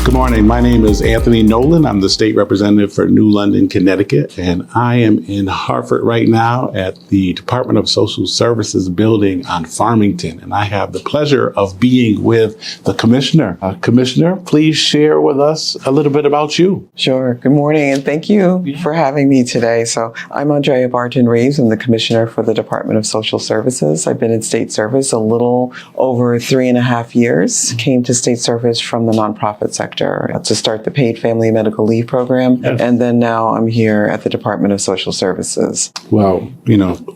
Good morning. My name is Anthony Nolan. I'm the state representative for New London, Connecticut, and I am in Hartford right now at the Department of Social Services building on Farmington. And I have the pleasure of being with the commissioner. Commissioner, please share with us a little bit about you. Sure. Good morning, and thank you for having me today. So I'm Andrea Barton-Reeves. I'm the commissioner for the Department of Social Services. I've been in state service a little over 3.5 years. Came to state service from the nonprofit sector to start the paid family medical leave program. Yes. And then now I'm here at the Department of Social Services. Well,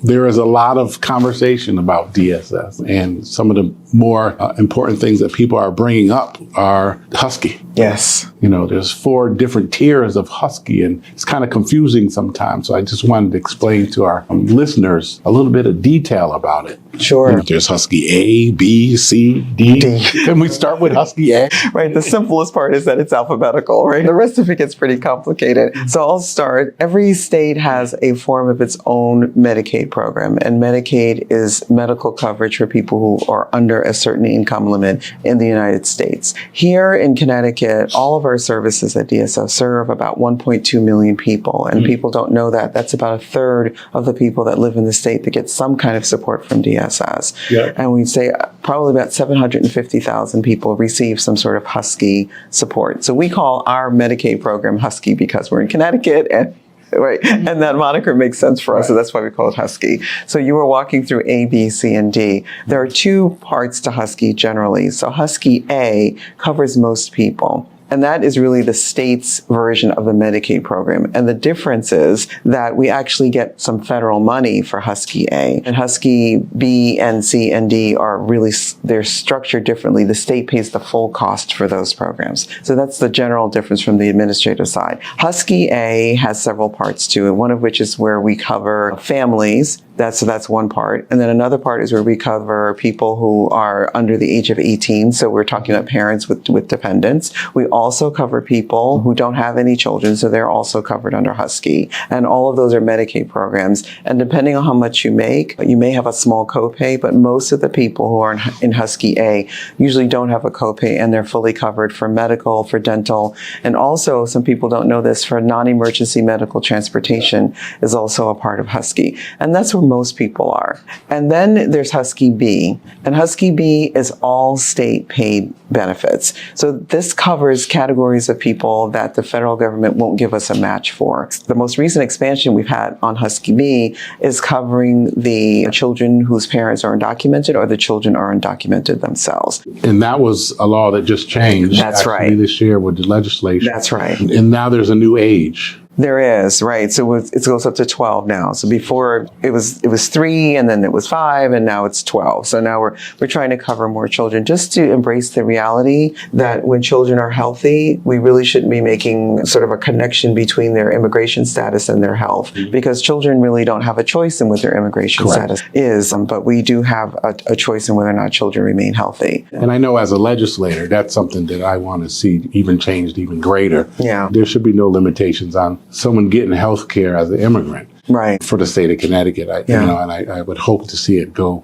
there is a lot of conversation about DSS, and some of the more important things that people are bringing up are Husky. Yes. There's 4 different tiers of Husky, and it's kind of confusing sometimes. So I just wanted to explain to our listeners a little bit of detail about it. Sure. There's Husky A, B, C, D. Can we start with Husky A? Right. The simplest part is that it's alphabetical, right? The rest of it gets pretty complicated. So I'll start. Every state has a form of its own Medicaid program, and Medicaid is medical coverage for people who are under a certain income limit in the United States. Here in Connecticut, all of our services at DSS serve about 1.2 million people, and people don't know that. That's about 1/3 of the people that live in the state that get some kind of support from DSS. Yeah. And we'd say probably about 750,000 people receive some sort of Husky support. So we call our Medicaid program Husky because we're in Connecticut, and right. And that moniker makes sense for us, so that's why we call it Husky. So you were walking through A, B, C, and D. There are 2 parts to Husky generally. So Husky A covers most people. And that is really the state's version of the Medicaid program. And the difference is that we actually get some federal money for Husky A. And Husky B and C and D are really, they're structured differently. The state pays the full cost for those programs. So that's the general difference from the administrative side. Husky A has several parts to it, one of which is where we cover families. That's one part. And then another part is where we cover people who are under the age of 18. So we're talking about parents with dependents. We also cover people who don't have any children, so they're also covered under Husky. And all of those are Medicaid programs. And depending on how much you make, you may have a small copay, but most of the people who are in Husky A usually don't have a copay, and they're fully covered for medical, for dental, and also, some people don't know this, for non-emergency medical transportation is also a part of Husky. And that's where most people are. And then there's Husky B. And Husky B is all state paid benefits. So this covers categories of people that the federal government won't give us a match for. The most recent expansion we've had on Husky B is covering the children whose parents are undocumented or the children are undocumented themselves. And that was a law that just changed. That's right. This year with the legislation. That's right. And now there's a new age. There is, right. So it goes up to 12 now. So before it was 3, and then it was 5, and now it's 12. So now we're trying to cover more children, just to embrace the reality that when children are healthy, we really shouldn't be making sort of a connection between their immigration status and their health, because children really don't have a choice in what their immigration status is. But we do have a choice in whether or not children remain healthy. And I know as a legislator, that's something that I want to see even changed even greater. Yeah. There should be no limitations on someone getting health care as an immigrant. Right. For the state of Connecticut. I would hope to see it go,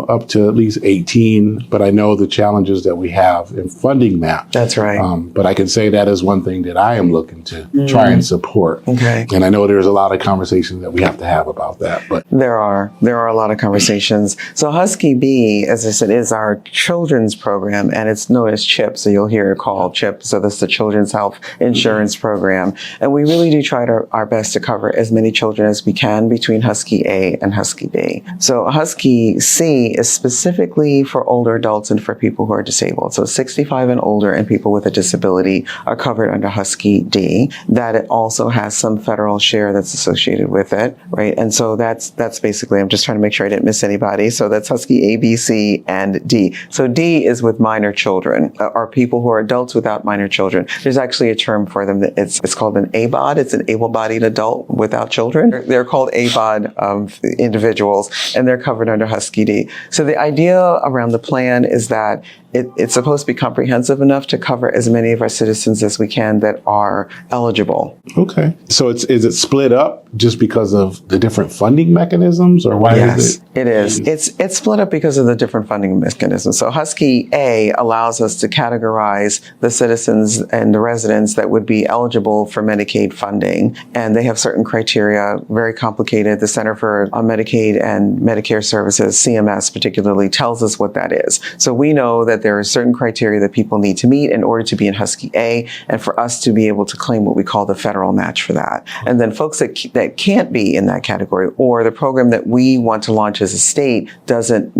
up to at least 18. But I know the challenges that we have in funding that. That's right. But I can say that is one thing that I am looking to try and support. Okay. And I know there's a lot of conversations that we have to have about that. But there are a lot of conversations. So Husky B, as I said, is our children's program, and it's known as CHIP. So you'll hear it called CHIP. So that's the Children's Health Insurance Program. And we really do try our best to cover as many children as we can between Husky A and Husky B. So Husky C is specifically for older adults and for people who are disabled. So 65 and older and people with a disability are covered under Husky D. That it also has some federal share that's associated with it, right? And so that's basically, I'm just trying to make sure I didn't miss anybody. So that's Husky A, B, C, and D. So D is with minor children, or people who are adults without minor children. There's actually a term for them. It's called an ABOD. It's an able-bodied adult without children. They're called ABOD individuals, and they're covered under Husky D. So the idea around the plan is that it's supposed to be comprehensive enough to cover as many of our citizens as we can that are eligible. Okay. So is it split up just because of the different funding mechanisms, or why is it? It is. It's split up because of the different funding mechanisms. So Husky A allows us to categorize the citizens and the residents that would be eligible for Medicaid funding. And they have certain criteria, very complicated. The Center for Medicaid and Medicare Services, CMS particularly, tells us what that is. So we know that there are certain criteria that people need to meet in order to be in Husky A, and for us to be able to claim what we call the federal match for that. And then folks that can't be in that category, or the program that we want to launch as a state doesn't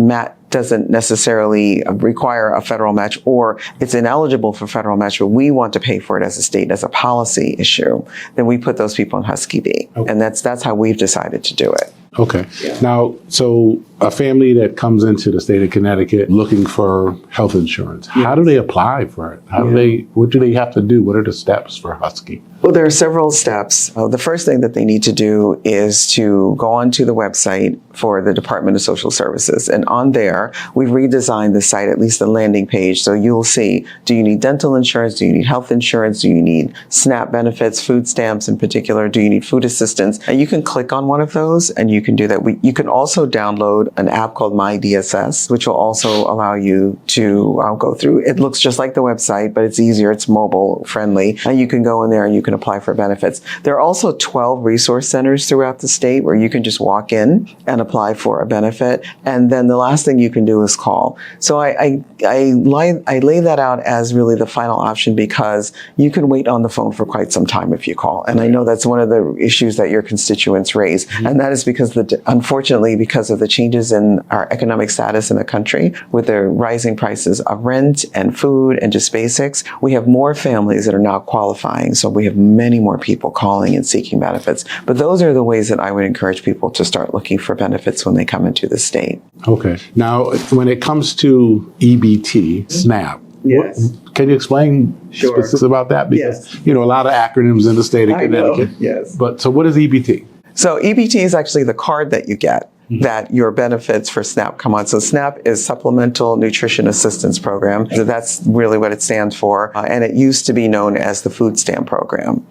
necessarily require a federal match, or it's ineligible for federal match, but we want to pay for it as a state, as a policy issue, then we put those people in Husky B. Okay. And that's how we've decided to do it. Okay. Yeah. Now, so a family that comes into the state of Connecticut looking for health insurance, how do they apply for it? What do they have to do? What are the steps for Husky? Well, there are several steps. The first thing that they need to do is to go onto the website for the Department of Social Services. And on there, we've redesigned the site, at least the landing page. So you'll see, do you need dental insurance? Do you need health insurance? Do you need SNAP benefits, food stamps in particular? Do you need food assistance? And you can click on one of those and you can do that. You can also download an app called My DSS, which will also allow you to go through. It looks just like the website, but it's easier. It's mobile friendly. And you can go in there and you can apply for benefits. There are also 12 resource centers throughout the state where you can just walk in and apply for a benefit. And then the last thing you can do is call. So I lay that out as really the final option, because you can wait on the phone for quite some time if you call. And I know that's one of the issues that your constituents raise. Mm-hmm. And that is because unfortunately, because of the changes in our economic status in the country, with the rising prices of rent and food and just basics, we have more families that are now qualifying. So we have many more people calling and seeking benefits. But those are the ways that I would encourage people to start looking for benefits when they come into the state. Okay. Now, when it comes to EBT, SNAP, yes. Can you explain specifics about that? Because, a lot of acronyms in the state of Connecticut. Yes. But so what is EBT? So EBT is actually the card that you get that your benefits for SNAP come on. So SNAP is Supplemental Nutrition Assistance Program. So that's really what it stands for. And it used to be known as the Food Stamp Program.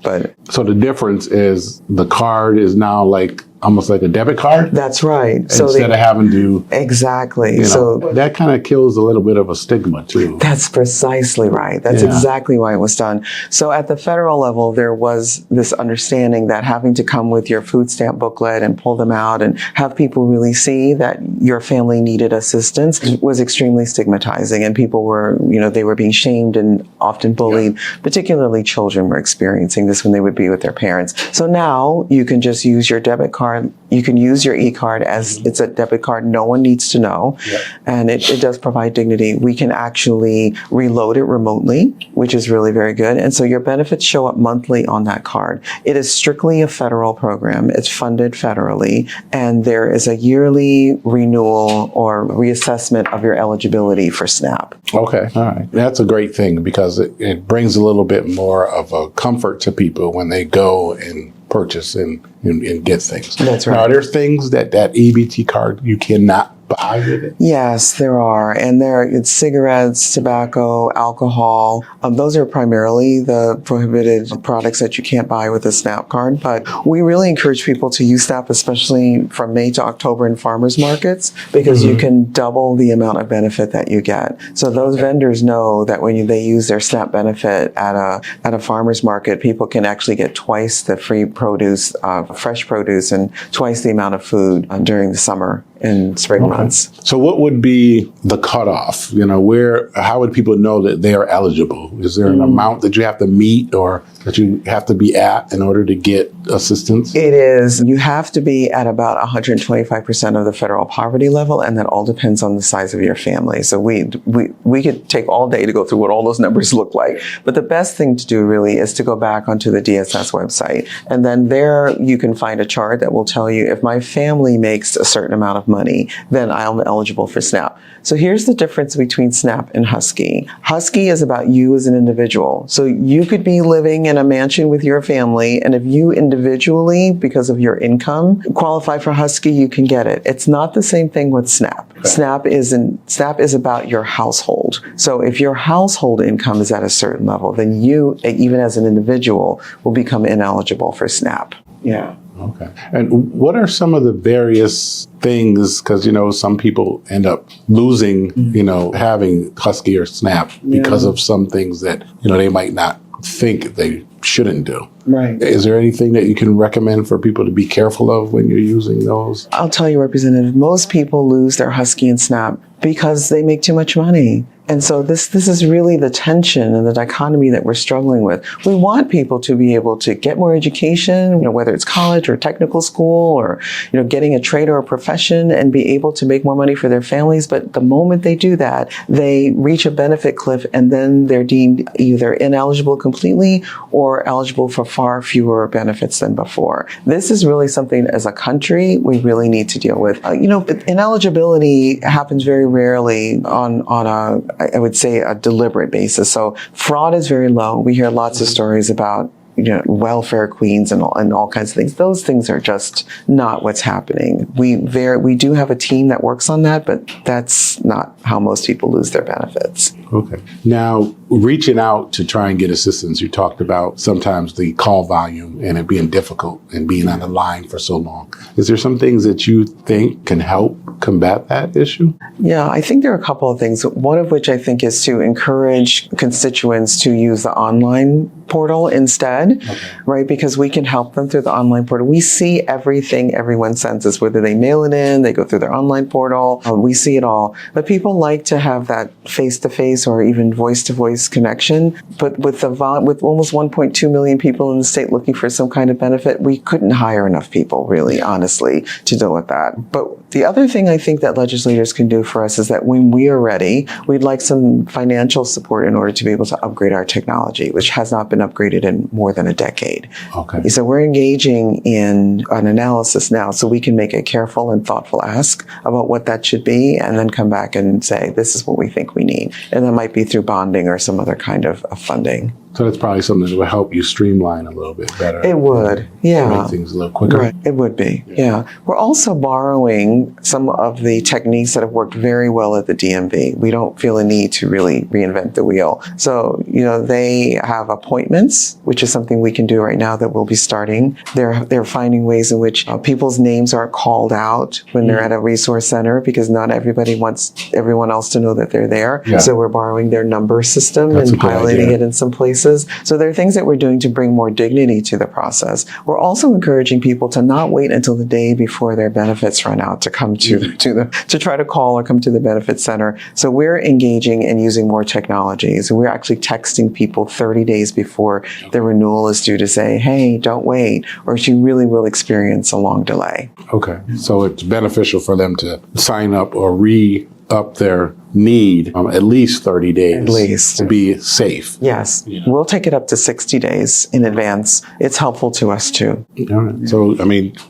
So the difference is the card is now almost like a debit card? That's right. So instead of having to... Exactly. So that kind of kills a little bit of a stigma too. That's precisely right. That's exactly why it was done. So at the federal level, there was this understanding that having to come with your food stamp booklet and pull them out and have people really see that your family needed assistance was extremely stigmatizing. And people were, they were being shamed and often bullied. Particularly children were experiencing this when they would be with their parents. So now you can just use your debit card. You can use your e-card as it's a debit card. No one needs to know. Yep. And it does provide dignity. We can actually reload it remotely, which is really very good. And so your benefits show up monthly on that card. It is strictly a federal program. It's funded federally. And there is a yearly renewal or reassessment of your eligibility for SNAP. Okay. All right. That's a great thing, because it brings a little bit more of a comfort to people when they go and purchase and get things. That's right. Now, are there things that EBT card you cannot buy with it? Yes, there are. And it's cigarettes, tobacco, alcohol. Those are primarily the prohibited products that you can't buy with a SNAP card. But we really encourage people to use SNAP, especially from May to October in farmers markets, because you can double the amount of benefit that you get. So those vendors know that when they use their SNAP benefit at a farmers market, people can actually get twice the free produce, fresh produce, and twice the amount of food during the summer and spring months. So what would be the cutoff? How would people know that they are eligible? Is there an amount that you have to meet or that you have to be at in order to get assistance? It is. You have to be at about 125% of the federal poverty level, and that all depends on the size of your family. So we could take all day to go through what all those numbers look like. But the best thing to do really is to go back onto the DSS website. And then there you can find a chart that will tell you if my family makes a certain amount of money, then I'm eligible for SNAP. So here's the difference between SNAP and Husky. Husky is about you as an individual. So you could be living in a mansion with your family, and if you individually, because of your income, qualify for Husky, you can get it. It's not the same thing with SNAP. SNAP is about your household. So if your household income is at a certain level, then you, even as an individual, will become ineligible for SNAP. Yeah. Okay. And what are some of the various things, because, some people end up losing, having Husky or SNAP because of some things that, they might not think they shouldn't do. Right. Is there anything that you can recommend for people to be careful of when you're using those? I'll tell you, Representative, most people lose their Husky and SNAP because they make too much money. And so this is really the tension and the dichotomy that we're struggling with. We want people to be able to get more education, whether it's college or technical school or, getting a trade or a profession and be able to make more money for their families. But the moment they do that, they reach a benefit cliff and then they're deemed either ineligible completely or eligible for far fewer benefits than before. This is really something as a country we really need to deal with. Ineligibility happens very rarely on I would say a deliberate basis. So fraud is very low. We hear lots of stories about welfare queens and all kinds of things. Those things are just not what's happening. We do have a team that works on that, but that's not how most people lose their benefits. Okay. Now, reaching out to try and get assistance, you talked about sometimes the call volume and it being difficult and being on the line for so long. Is there some things that you think can help combat that issue? Yeah, I think there are a couple of things. One of which I think is to encourage constituents to use the online portal instead, right? Because we can help them through the online portal. We see everything everyone sends us, whether they mail it in, they go through their online portal, we see it all. But people like to have that face-to-face or even voice-to-voice connection. But with almost 1.2 million people in the state looking for some kind of benefit, we couldn't hire enough people, really, honestly, to deal with that. But the other thing I think that legislators can do for us is that when we are ready, we'd like some financial support in order to be able to upgrade our technology, which has not been upgraded in more than a decade. Okay. So we're engaging in an analysis now so we can make a careful and thoughtful ask about what that should be and then come back and say, this is what we think we need. And that might be through bonding or some other kind of funding. So that's probably something that will help you streamline a little bit better. It would, yeah. Make things a little quicker. Right, it would be, yeah. We're also borrowing some of the techniques that have worked very well at the DMV. We don't feel a need to really reinvent the wheel. So, they have appointments, which is something we can do right now that we'll be starting. They're finding ways in which people's names aren't called out when they're at a resource center because not everybody wants everyone else to know that they're there. Yeah. So we're borrowing their number system and piloting it in some places. So there are things that we're doing to bring more dignity to the process. We're also encouraging people to not wait until the day before their benefits run out to come to try to call or come to the benefits center. So we're engaging and using more technologies. We're actually texting people 30 days before the renewal is due to say, hey, don't wait, or you really will experience a long delay. Okay. So it's beneficial for them to sign up or re-up their need at least 30 days at least to be safe. Yes. We'll take it up to 60 days in advance. It's helpful to us too. All right. So,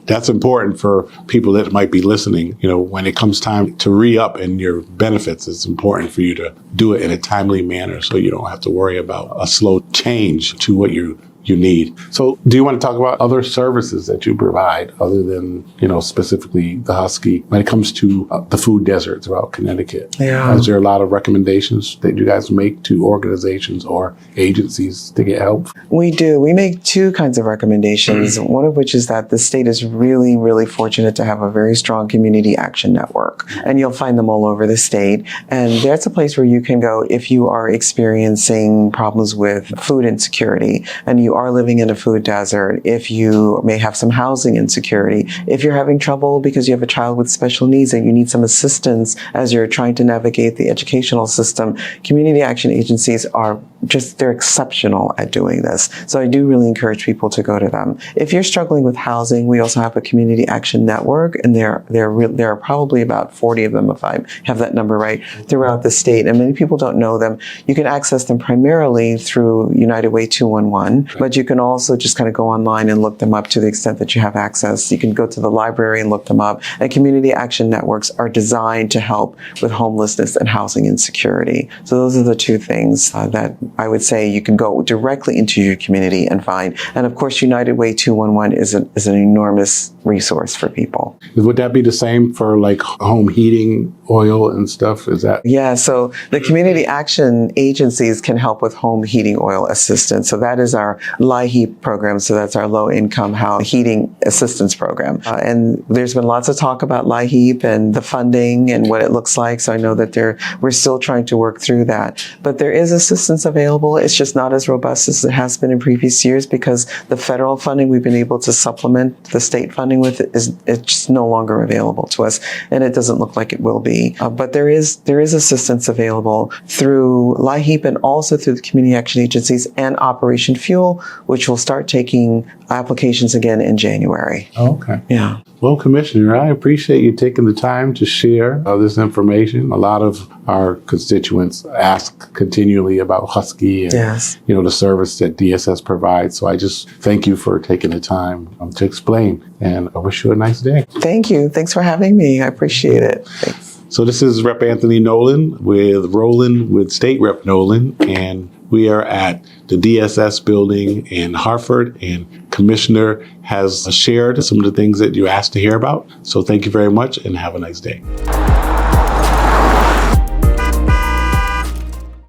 that's important for people that might be listening. When it comes time to re-up in your benefits, it's important for you to do it in a timely manner so you don't have to worry about a slow change to what you need. So do you want to talk about other services that you provide other than, specifically the Husky when it comes to the food desert throughout Connecticut? Yeah. Is there a lot of recommendations that you guys make to organizations or agencies to get help? We do. We make two kinds of recommendations, one of which is that the state is really, really fortunate to have a very strong community action network. And you'll find them all over the state. And that's a place where you can go if you are experiencing problems with food insecurity and you are living in a food desert, if you may have some housing insecurity, if you're having trouble because you have a child with special needs and you need some assistance as you're trying to navigate the educational system, community action agencies are they're exceptional at doing this. So I do really encourage people to go to them. If you're struggling with housing, we also have a community action network, and there are probably about 40 of them, if I have that number right, throughout the state. And many people don't know them. You can access them primarily through United Way 211, but you can also just kind of go online and look them up to the extent that you have access. You can go to the library and look them up. And community action networks are designed to help with homelessness and housing insecurity. So those are the two things that I would say you can go directly into your community and find. And of course, United Way 211 is an enormous resource for people. Would that be the same for like home heating oil and stuff? Is that? Yeah, so the community action agencies can help with home heating oil assistance. So that is our LIHEAP program. So that's our low income heating assistance program. And there's been lots of talk about LIHEAP and the funding and what it looks like. So I know that we're still trying to work through that. But there is assistance available. It's just not as robust as it has been in previous years because the federal funding we've been able to supplement the state funding with it's just no longer available to us, and it doesn't look like it will be. But there is assistance available through LIHEAP and also through the community action agencies and Operation Fuel, which will start taking applications again in January. Oh, okay. Yeah. Well, Commissioner, I appreciate you taking the time to share this information. A lot of our constituents ask continually about Husky and Yes. the service that DSS provides. So I just thank you for taking the time to explain, and I wish you a nice day. Thank you. Thanks for having me. I appreciate it. Thanks. So this is Rep. Anthony Nolan with Rollin with State Rep. Nolan, and we are at the DSS building in Hartford, and Commissioner has shared some of the things that you asked to hear about. So thank you very much and have a nice day.